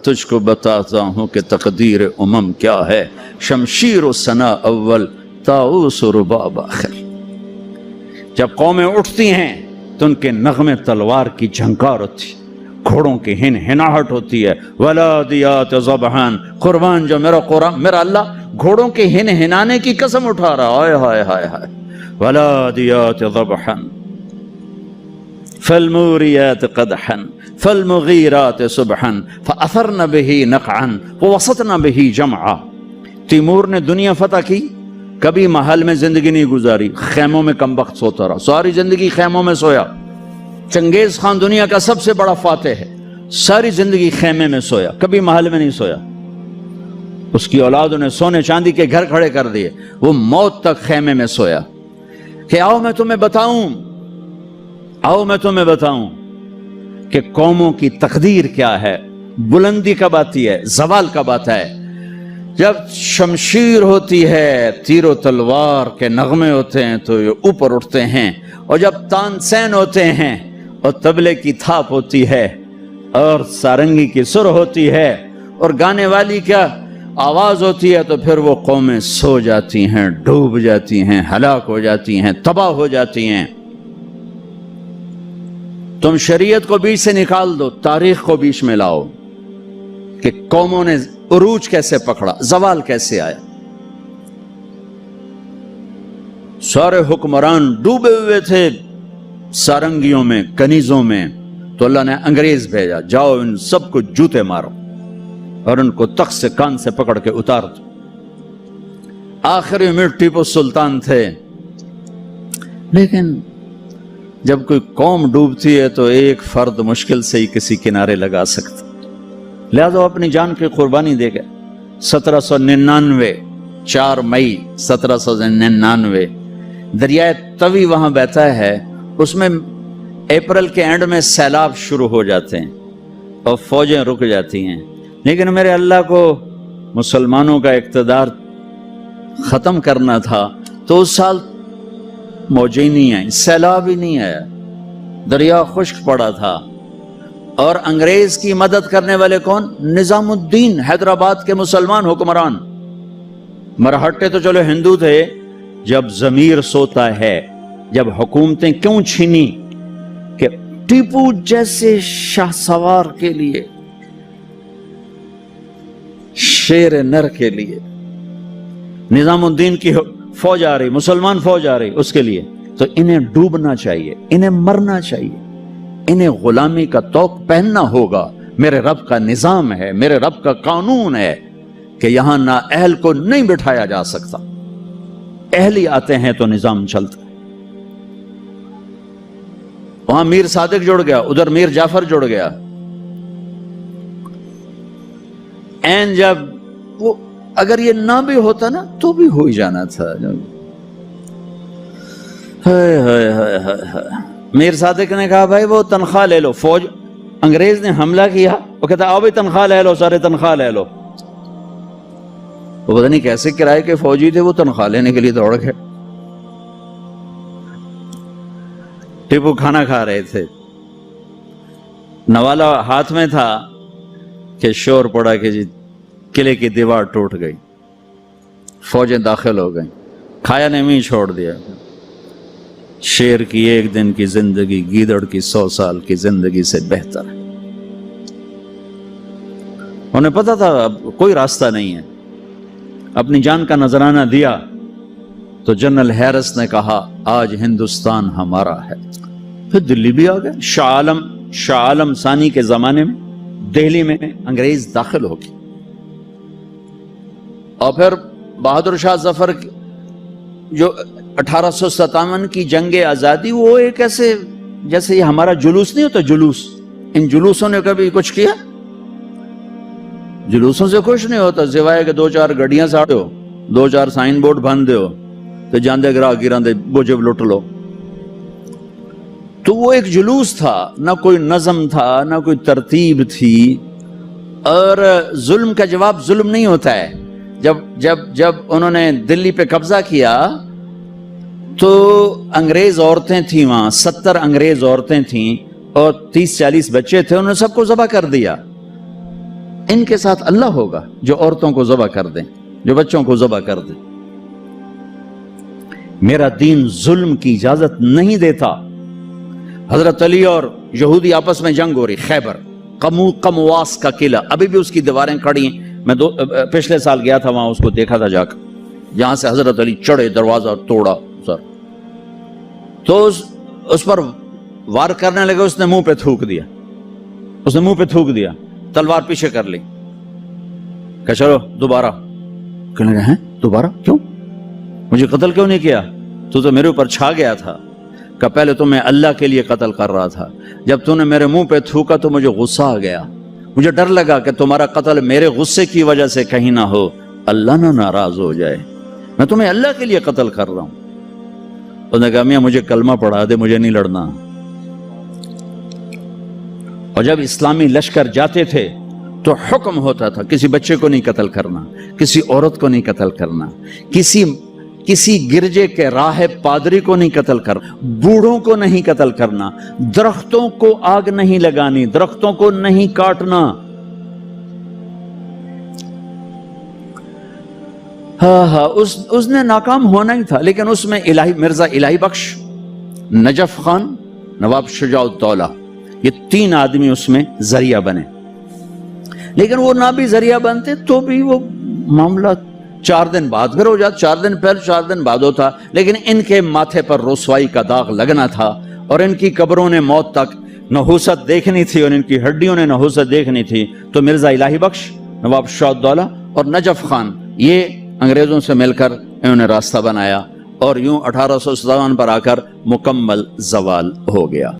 تجھ کو بتاتا ہوں کہ تقدیر امم کیا ہے، شمشیر و ثنا اول طاؤس و رباب آخر۔ جب قومیں اٹھتی ہیں تو ان کے نغمے تلوار کی جھنکار ہوتی ہے، گھوڑوں کی ہن ہناہٹ ہوتی ہے، ولادیات ذبحان، قربان جو میرا اللہ گھوڑوں کے ہن ہنانے کی قسم اٹھا رہا، ہائے ہائے ہائے ہائے، ولادیات ذبحان فالموریات قدحا فالمغیرات صبحا فاثرن به نقعا ووسطن به جمعا۔ تیمور نے دنیا فتح کی، کبھی محل میں زندگی نہیں گزاری، خیموں میں کم وقت سوتا رہا، ساری زندگی خیموں میں سویا۔ چنگیز خان دنیا کا سب سے بڑا فاتح ہے، ساری زندگی خیمے میں سویا، کبھی محل میں نہیں سویا۔ اس کی اولادوں نے سونے چاندی کے گھر کھڑے کر دیے، وہ موت تک خیمے میں سویا کہ آؤ میں تمہیں بتاؤں کہ قوموں کی تقدیر کیا ہے، بلندی کب آتی ہے، زوال کب آتا ہے۔ جب شمشیر ہوتی ہے، تیر و تلوار کے نغمے ہوتے ہیں تو یہ اوپر اٹھتے ہیں، اور جب تانسین ہوتے ہیں اور طبلے کی تھاپ ہوتی ہے اور سارنگی کی سر ہوتی ہے اور گانے والی کیا آواز ہوتی ہے، تو پھر وہ قومیں سو جاتی ہیں، ڈوب جاتی ہیں، ہلاک ہو جاتی ہیں، تباہ ہو جاتی ہیں۔ تم شریعت کو بیچ سے نکال دو، تاریخ کو بیچ میں لاؤ کہ قوموں نے عروج کیسے پکڑا، زوال کیسے آیا۔ سارے حکمران ڈوبے ہوئے تھے سارنگیوں میں، کنیزوں میں، تو اللہ نے انگریز بھیجا، جاؤ ان سب کو جوتے مارو اور ان کو تخت سے کان سے پکڑ کے اتار دو۔ آخری میں ٹیپو سلطان تھے، لیکن جب کوئی قوم ڈوبتی ہے تو ایک فرد مشکل سے ہی کسی کنارے لگا سکتا، لہذا وہ اپنی جان کی قربانی دے گئے۔ 1799 4 مئی 1799 دریائے توی وہاں بہتا ہے، اس میں اپریل کے اینڈ میں سیلاب شروع ہو جاتے ہیں اور فوجیں رک جاتی ہیں، لیکن میرے اللہ کو مسلمانوں کا اقتدار ختم کرنا تھا، تو اس سال موجیں نہیں آئیں، سیلاب ہی نہیں آیا، دریا خشک پڑا تھا۔ اور انگریز کی مدد کرنے والے کون؟ نظام الدین، حیدرآباد کے مسلمان حکمران۔ مرہٹے تو چلو ہندو تھے۔ جب ضمیر سوتا ہے، جب حکومتیں کیوں چھینی کہ ٹیپو جیسے شاہ سوار کے لیے، شیر نر کے لیے نظام الدین کی فوج آ رہی، مسلمان فوج آ رہی، اس کے لیے تو انہیں ڈوبنا چاہیے، انہیں مرنا چاہیے، انہیں غلامی کا طوق پہننا ہوگا۔ میرے رب کا نظام ہے، میرے رب کا قانون ہے کہ یہاں نااہل کو نہیں بٹھایا جا سکتا، اہلی آتے ہیں تو نظام چلتا ہے۔ وہاں میر صادق جڑ گیا، ادھر میر جعفر جڑ گیا۔ این جب وہ اگر یہ نہ بھی ہوتا نا تو بھی ہو ہی جانا تھا۔ میر صادق نے کہا بھائی وہ تنخواہ لے لو، فوج انگریز نے حملہ کیا، وہ کہتا آؤ بھی تنخواہ لے لو، سارے تنخواہ لے لو۔ وہ پتہ نہیں کیسے کرائے کے فوجی تھے، وہ تنخواہ لینے کے لیے دوڑ گئے۔ ٹیپو کھانا کھا رہے تھے، نوالا ہاتھ میں تھا کہ شور پڑا کہ جی قلعے کی دیوار ٹوٹ گئی، فوجیں داخل ہو گئیں، کھایا نے بھی چھوڑ دیا۔ شیر کی ایک دن کی زندگی گیدڑ کی 100 سال کی زندگی سے بہتر ہے۔ انہیں پتا تھا اب کوئی راستہ نہیں ہے، اپنی جان کا نذرانہ دیا تو جنرل ہیرس نے کہا آج ہندوستان ہمارا ہے۔ پھر دلی بھی آ گئے۔ شاہ عالم ثانی کے زمانے میں دہلی میں انگریز داخل ہو گئے، اور پھر بہادر شاہ ظفر جو 1857 کی جنگ آزادی، وہ ایک ایسے جیسے یہ ہمارا جلوس نہیں ہوتا، جلوس، ان جلوسوں نے کبھی کچھ کیا؟ جلوسوں سے خوش نہیں ہوتا، سوائے کہ 2-4 گڈیاں ساڑو، 2-4 سائن بورڈ بن دیو تو جاندے گراہ گراندے بوجھے لٹ لو۔ تو وہ ایک جلوس تھا، نہ کوئی نظم تھا، نہ کوئی ترتیب تھی۔ اور ظلم کا جواب ظلم نہیں ہوتا ہے۔ جب انہوں نے دلی پہ قبضہ کیا تو انگریز عورتیں تھیں وہاں، 70 انگریز عورتیں تھیں اور 30-40 بچے تھے، انہوں نے سب کو ذبح کر دیا۔ ان کے ساتھ اللہ ہوگا جو عورتوں کو ذبح کر دیں، جو بچوں کو ذبح کر دیں۔ میرا دین ظلم کی اجازت نہیں دیتا۔ حضرت علی اور یہودی آپس میں جنگ ہو رہی، خیبر، قمواس کا قلعہ، ابھی بھی اس کی دیواریں کھڑی ہیں۔ میں پچھلے سال گیا تھا وہاں، اس کو دیکھا تھا جا کر، جہاں سے حضرت علی چڑھے، دروازہ توڑا سر، تو اس پر وار کرنے لگے، اس نے منہ پہ تھوک دیا، اس نے منہ پہ تھوک دیا، تلوار پیچھے کر لی، کہ چلو دوبارہ۔ کہنے لگے ہیں دوبارہ کیوں؟ مجھے قتل کیوں نہیں کیا؟ تو میرے اوپر چھا گیا تھا، کہ پہلے تو میں اللہ کے لیے قتل کر رہا تھا، جب تو نے میرے منہ پہ تھوکا تو مجھے غصہ آ گیا، مجھے ڈر لگا کہ تمہارا قتل میرے غصے کی وجہ سے کہیں نہ ہو، اللہ نہ ناراض ہو جائے، میں تمہیں اللہ کے لیے قتل کر رہا ہوں۔ اس نے کہا میاں مجھے کلمہ پڑھا دے، مجھے نہیں لڑنا۔ اور جب اسلامی لشکر جاتے تھے تو حکم ہوتا تھا کسی بچے کو نہیں قتل کرنا، کسی عورت کو نہیں قتل کرنا، کسی گرجے کے راہب پادری کو نہیں قتل کرنا، بوڑھوں کو نہیں قتل کرنا، درختوں کو آگ نہیں لگانی، درختوں کو نہیں کاٹنا۔ ہاں اس نے ناکام ہونا ہی تھا، لیکن اس میں مرزا الہی بخش، نجف خان، نواب شجاع الدولہ، یہ 3 آدمی اس میں ذریعہ بنے، لیکن وہ نہ بھی ذریعہ بنتے تو بھی وہ معاملہ 4 دن بعد پھر ہو جاتا، 4 دن پہلے 4 دن بعد ہوتا، لیکن ان کے ماتھے پر رسوائی کا داغ لگنا تھا، اور ان کی قبروں نے موت تک نحوست دیکھنی تھی، اور ان کی ہڈیوں نے نحوست دیکھنی تھی۔ تو مرزا الہی بخش، نواب شجاع الدولہ اور نجف خان، یہ انگریزوں سے مل کر انہوں نے راستہ بنایا، اور یوں 1857 پر آ کر مکمل زوال ہو گیا۔